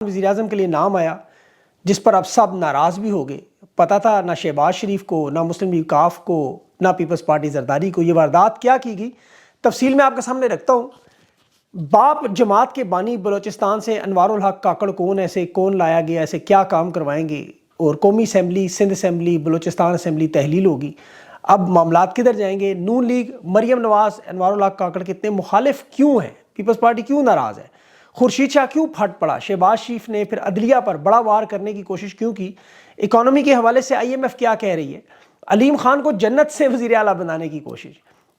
وزیر اعظم کے لیے نام آیا جس پر اب سب ناراض بھی ہو گئے. پتہ تھا نہ شہباز شریف کو، نہ مسلم لیگ کاف کو، نہ پیپلز پارٹی زرداری کو یہ واردات کیا کی گئی. تفصیل میں آپ کے سامنے رکھتا ہوں. باپ جماعت کے بانی بلوچستان سے انوار الحق کاکڑ کون ایسے، کون لایا گیا، ایسے کیا کام کروائیں گے، اور قومی assembly, Sindh assembly, Balochistan assembly تحلیل ہوگی. اب معاملات کدھر جائیں گے؟ نون لیگ، مریم نواز، انوار الحق کاکڑ کے اتنے مخالف کیوں ہیں؟ پیپلز پارٹی کیوں ناراض ہے؟ خورشید شاہ کیوں پھٹ پڑا؟ شہباز شریف نے پھر عدلیہ پر بڑا وار کرنے کی کوشش کیوں کی؟ اکانومی کے حوالے سے آئی ایم ایف کیا کہہ رہی ہے؟ علیم خان کو جنت سے وزیر اعلیٰ بنانے کی کوشش،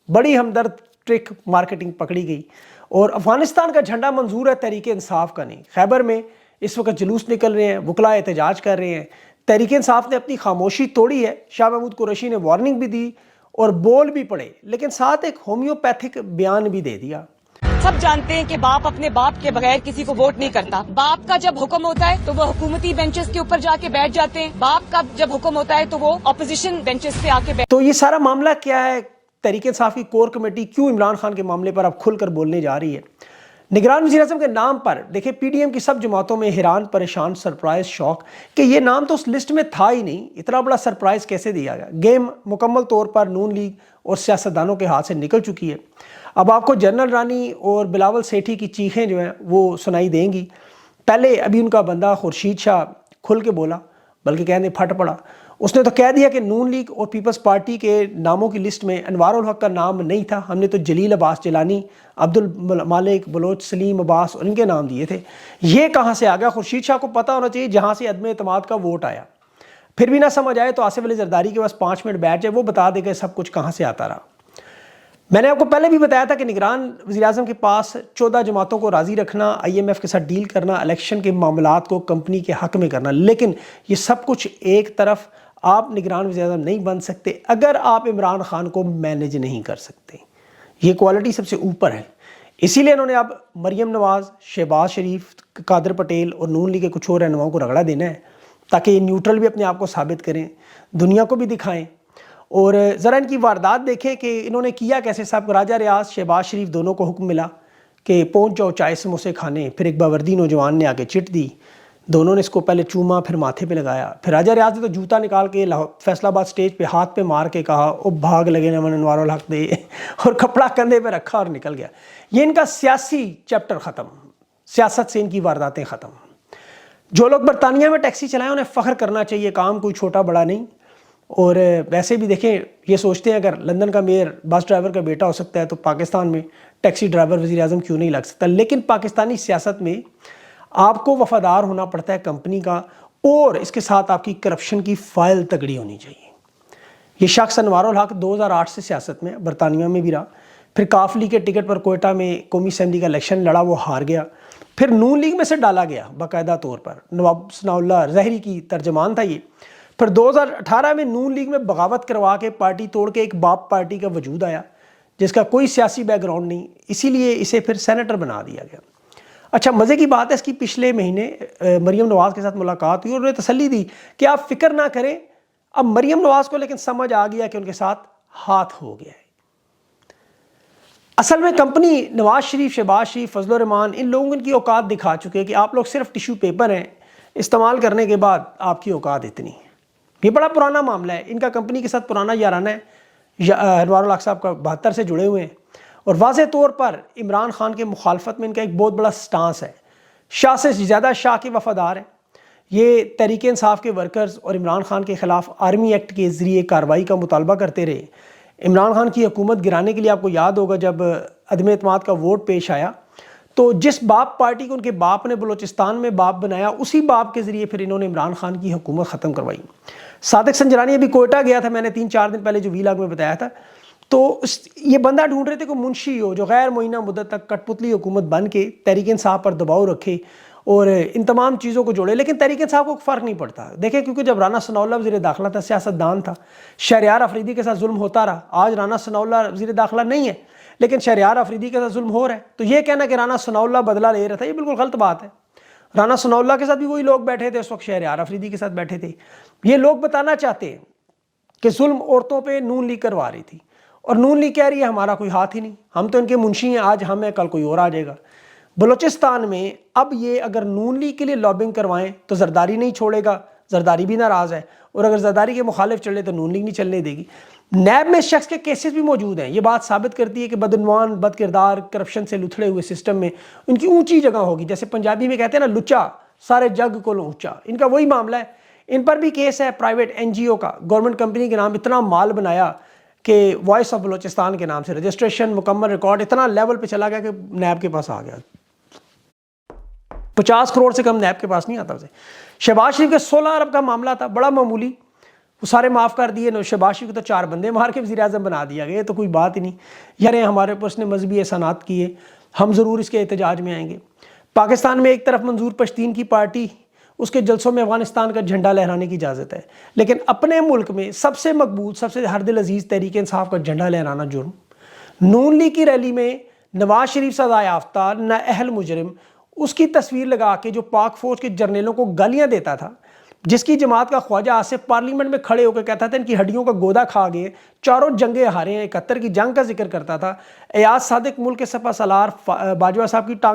بڑی ہمدرد ٹرک مارکیٹنگ پکڑی گئی. اور افغانستان کا جھنڈا منظور ہے، تحریک انصاف کا نہیں. خیبر میں اس وقت جلوس نکل رہے ہیں، وکلاء احتجاج کر رہے ہیں. تحریک انصاف نے اپنی خاموشی توڑی ہے. شاہ محمود قریشی نے وارننگ بھی دی اور بول بھی پڑے، لیکن ساتھ ایک ہومیوپیتھک بیان بھی دے دیا. سب جانتے ہیں کہ باپ اپنے باپ کے بغیر کسی کو ووٹ نہیں کرتا. باپ کا جب حکم ہوتا ہے تو وہ حکومتی بینچز کے اوپر جا کے بیٹھ جاتے ہیں. باپ کا جب حکم ہوتا ہے تو وہ اپوزیشن بینچز پہ آ کے تو یہ سارا معاملہ کیا ہے؟ تحریک انصاف کی کور کمیٹی کیوں عمران خان کے معاملے پر اب کھل کر بولنے جا رہی ہے؟ نگران وزیر اعظم کے نام پر دیکھیں پی ڈی ایم کی سب جماعتوں میں حیران، پریشان، سرپرائز، شوق کہ یہ نام تو اس لسٹ میں تھا ہی نہیں. اتنا بڑا سرپرائز کیسے دیا گیا؟ گیم مکمل طور پر نون لیگ اور سیاستدانوں کے ہاتھ سے نکل چکی ہے. اب آپ کو جنرل رانی اور بلاول سیٹھی کی چیخیں جو ہیں وہ سنائی دیں گی. پہلے ابھی ان کا بندہ خورشید شاہ کھل کے بولا، بلکہ کہنے پھٹ پڑا. اس نے تو کہہ دیا کہ نون لیگ اور پیپلز پارٹی کے ناموں کی لسٹ میں انوار الحق کا نام نہیں تھا، ہم نے تو جلیل عباس جیلانی، عبد المالک بلوچ، سلیم عباس اور ان کے نام دیے تھے. یہ کہاں سے آ گیا؟ خورشید شاہ کو پتہ ہونا چاہیے جہاں سے عدم اعتماد کا ووٹ آیا. پھر بھی نہ سمجھ آئے تو آصف علی زرداری کے پاس 5 منٹ بیٹھ جائے، وہ بتا دے گا سب کچھ کہاں سے آتا رہا. میں نے آپ کو پہلے بھی بتایا تھا کہ نگران وزیر اعظم کے پاس 14 جماعتوں کو راضی رکھنا، آئی ایم ایف کے ساتھ ڈیل کرنا، الیکشن کے معاملات کو کمپنی کے حق میں کرنا، لیکن یہ سب کچھ ایک طرف. آپ نگران وزیر اعظم نہیں بن سکتے اگر آپ عمران خان کو مینیج نہیں کر سکتے. یہ کوالٹی سب سے اوپر ہے. اسی لیے انہوں نے اب مریم نواز، شہباز شریف، قادر پٹیل اور نون لیگ کے کچھ اور رہنماؤں کو رگڑا دینا ہے تاکہ یہ نیوٹرل بھی اپنے آپ کو ثابت کریں، دنیا کو بھی دکھائیں. اور ذرا ان کی واردات دیکھیں کہ انہوں نے کیا کیسے. صاحب راجہ ریاض، شہباز شریف دونوں کو حکم ملا کہ پہنچ جاؤ چائے سموسے کھانے. پھر ایک باوردی نوجوان نے آ کے چٹ دی، دونوں نے اس کو پہلے چوما، پھر ماتھے پہ لگایا. پھر راجہ ریاض نے تو جوتا نکال کے فیصل آباد سٹیج پہ ہاتھ پہ مار کے کہا او بھاگ لگے نہ من انوار الحق دے، اور کپڑا کندھے پہ رکھا اور نکل گیا. یہ ان کا سیاسی چیپٹر ختم، سیاست سے ان کی وارداتیں ختم. جو لوگ برطانیہ میں ٹیکسی چلائیں انہیں فخر کرنا چاہیے، کام کوئی چھوٹا بڑا نہیں. اور ویسے بھی دیکھیں یہ سوچتے ہیں اگر لندن کا میئر بس ڈرائیور کا بیٹا ہو سکتا ہے تو پاکستان میں ٹیکسی ڈرائیور وزیر اعظم کیوں نہیں لگ سکتا. لیکن پاکستانی سیاست میں آپ کو وفادار ہونا پڑتا ہے کمپنی کا، اور اس کے ساتھ آپ کی کرپشن کی فائل تگڑی ہونی چاہیے. یہ شخص انوار الحق 2008 سے سیاست میں، برطانیہ میں بھی رہا. پھر کاف لیگ کے ٹکٹ پر کوئٹہ میں قومی اسمبلی کا الیکشن لڑا، وہ ہار گیا. پھر نون لیگ میں سے ڈالا گیا باقاعدہ طور پر. نواب ثناء اللہ زہری کی ترجمان تھا یہ. پھر 2018 میں نون لیگ میں بغاوت کروا کے پارٹی توڑ کے ایک باپ پارٹی کا وجود آیا جس کا کوئی سیاسی بیک گراؤنڈ نہیں، اسی لیے اسے پھر سینیٹر بنا دیا گیا. اچھا مزے کی بات ہے اس کی، پچھلے مہینے مریم نواز کے ساتھ ملاقات ہوئی اور انہوں نے تسلی دی کہ آپ فکر نہ کریں. اب مریم نواز کو لیکن سمجھ آ گیا کہ ان کے ساتھ ہاتھ ہو گیا ہے. اصل میں کمپنی نواز شریف، شہباز شریف، فضل الرحمان، ان لوگوں کی اوقات دکھا چکے ہیں کہ آپ لوگ صرف ٹیشو پیپر ہیں، استعمال کرنے کے بعد آپ کی اوقات اتنی. یہ بڑا پرانا معاملہ ہے، ان کا کمپنی کے ساتھ پرانا یارانہ ہے. انوار الحق صاحب کا 72 سے جڑے ہوئے ہیں، اور واضح طور پر عمران خان کے مخالفت میں ان کا ایک بہت بڑا سٹانس ہے. شاہ سے زیادہ شاہ کے وفادار ہیں. یہ تحریک انصاف کے ورکرز اور عمران خان کے خلاف آرمی ایکٹ کے ذریعے کارروائی کا مطالبہ کرتے رہے. عمران خان کی حکومت گرانے کے لیے آپ کو یاد ہوگا جب عدم اعتماد کا ووٹ پیش آیا تو جس باپ پارٹی کو ان کے باپ نے بلوچستان میں باپ بنایا، اسی باپ کے ذریعے پھر انہوں نے عمران خان کی حکومت ختم کروائی. صادق سنجرانی ابھی کوئٹہ گیا تھا، میں نے 3-4 دن پہلے جو ویلاگ میں بتایا تھا. تو یہ بندہ ڈھونڈ رہے تھے کہ منشی ہو جو غیر معینہ مدت تک کٹ پتلی حکومت بن کے تحریک انصاف پر دباؤ رکھے اور ان تمام چیزوں کو جوڑے. لیکن تحریک انصاف کو فرق نہیں پڑتا. دیکھیں کیونکہ جب رانا ثناء اللہ وزیر داخلہ تھا، سیاستدان تھا، شہریار افریدی کے ساتھ ظلم ہوتا رہا. آج رانا ثناء اللہ وزیر داخلہ نہیں ہے لیکن شہریار افریدی کے ساتھ ظلم ہو رہا ہے. تو یہ کہنا کہ رانا ثناء اللہ بدلہ لے رہا تھا، یہ بالکل غلط بات ہے. رانا ثناء اللہ کے ساتھ بھی وہی لوگ بیٹھے تھے اس وقت، شہریار افریدی کے ساتھ بیٹھے تھے. یہ لوگ بتانا چاہتے ہیں کہ ظلم عورتوں پہ نون لیگ کروا رہی تھی، اور نون لیگ کہہ رہی ہے ہمارا کوئی ہاتھ ہی نہیں، ہم تو ان کے منشی ہیں، آج ہم ہیں کل کوئی اور آ جائے گا. بلوچستان میں اب یہ اگر نون لیگ کے لیے لابنگ کروائیں تو زرداری نہیں چھوڑے گا، زرداری بھی ناراض ہے، اور اگر زرداری کے مخالف چلے تو نون لیگ نہیں چلنے دے گی۔ نیب میں اس شخص کے کیسز بھی موجود ہیں، یہ بات ثابت کرتی ہے کہ بدعنوان، بد کردار، کرپشن سے لتھڑے ہوئے سسٹم میں ان کی اونچی جگہ ہوگی، جیسے پنجابی میں کہتے ہیں نا لچا سارے جگ کو اونچا، ان کا وہی معاملہ ہے۔ ان پر بھی کیس ہے پرائیویٹ این جی او کا، گورنمنٹ کمپنی کے نام اتنا مال بنایا کہ وائس آف بلوچستان کے نام سے رجسٹریشن مکمل ریکارڈ اتنا لیول پہ چلا گیا کہ نیب کے پاس آ گیا، 50 کروڑ سے کم نیب کے پاس نہیں آتا اسے۔ شہباز شریف کے 16 ارب کا معاملہ تھا، بڑا معمولی، وہ سارے معاف کر دیے، شہباز شریف کو تو 4 بندے مار کے وزیر اعظم بنا دیا گیا، تو کوئی بات ہی نہیں، یار ہمارے اوپر اس نے مذہبی احسانات کیے، ہم ضرور اس کے احتجاج میں آئیں گے۔ پاکستان میں ایک طرف منظور پشتین کی پارٹی، اس کے جلسوں میں افغانستان کا جھنڈا لہرانے کی اجازت ہے، لیکن اپنے ملک میں سب سے مقبول، سب سے ہر دل عزیز تحریک انصاف کا جھنڈا لہرانا جرم۔ نون لیگ کی ریلی میں نواز شریف سزا یافتہ نااہل مجرم اس کی تصویر لگا کے جو پاک فوج کے جرنیلوں کو گالیاں دیتا تھا، جس کی جماعت کا خواجہ آصف پارلیمنٹ میں کھڑے ہو کے کہتا تھا ان کی ہڈیوں کا گودا کھا گئے، 4 جنگیں ہارے ہیں، 71 کی جنگ کا ذکر کرتا تھا، ایاز صادق ملک کے سپہ سالار باجوہ صاحب کی ٹانگ